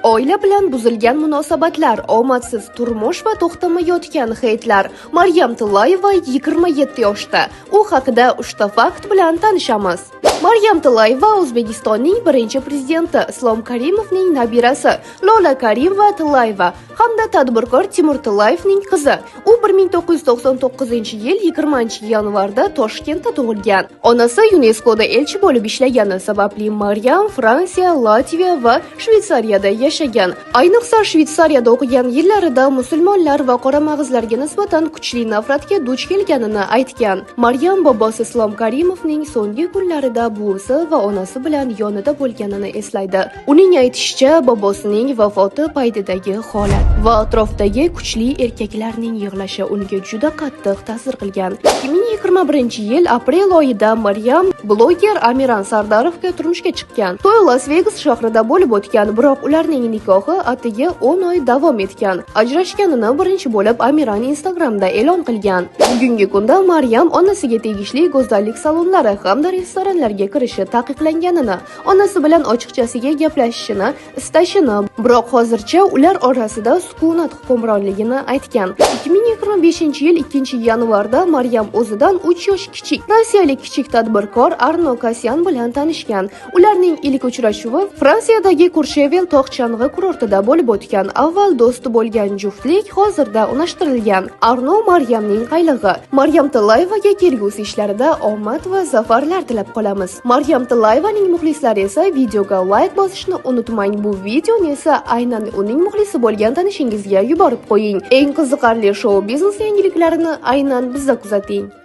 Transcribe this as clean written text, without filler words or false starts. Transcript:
Oila bilan buzilgan munosabatlar, omadsiz turmush va to'xtamayotgan heytlar. Maryam Tillayeva 27 yoshda. U haqida 3 ta fakt bilan tanishamiz. Maryam Tillayeva O'zbekistonning birinchi prezidenti Islom Karimovning nabirasi Lola Karimova-Tillayeva hamda tadbirkor Timur Tillayevning qizi. U 1999-yil 20-yanvarda Toshkentda tug'ilgan. Onasi UNESCOda elchi bo'lib ishlagani sababli Maryam Fransiya, Latviya va Shveysariyada yashagan. Ayniqsa Shveysariyada o'qigan yillarida musulmonlar va qora mag'izlarga nisbatan kuchli nafratga duch kelganini aytgan. Maryam bobosi Islom Karimovning so'nggi kunlarida buvisi va onasi bilan yonida bo'lganini eslaydi. Uning aytishicha, bobosining vafoti paytidagi holat va atrofdagi kuchli erkaklarning yig'lashi unga juda qattiq ta'sir qilgan. 2021-yil aprel oyida Maryam bloger Amiran Sardarovga turmushga chiqqan. To'y Las Vegas shahrida bo'lib o'tgan, biroq ularning nikohi atigi 10 oy davom etgan. Ajrashganini birinchi bo'lib Amiran Instagramda e'lon qilgan. Bugungi kunda Maryam onasiga tegishli go'zallik salonlari hamda restoranlarga kirishi taqiqlanganini, onasi bilan ochiqchasiga gaplashishini istashini, biroq hozircha ular orasida sukunat hukmronligini aytgan. 2025-yil 2-yanvarda Maryam o'zidan 3 yosh kichik rossiyalik kichik tadbirkor Arno Kasyan bilan tanishgan. Ularning ilk uchrashuvi Fransiyadagi Courchevel tog' chang'i kurortida bo'lib o'tgan. Avval do'sti bo'lgan juftlik hozirda unashtirilgan. Arno Maryamning qaylig'i. Maryam Tillayevaga kelgusi ishlarida omad va zafarlar tilab qolamiz. Maryam Tillayevaning muxlislari esa videoga like bosishni unutmang. Bu videoni esa aynan uning muxlisi bo'lgan tanishingizga yuborib qo'ying. Eng qiziqarli shou biznes yangiliklarini aynan bizda kuzating.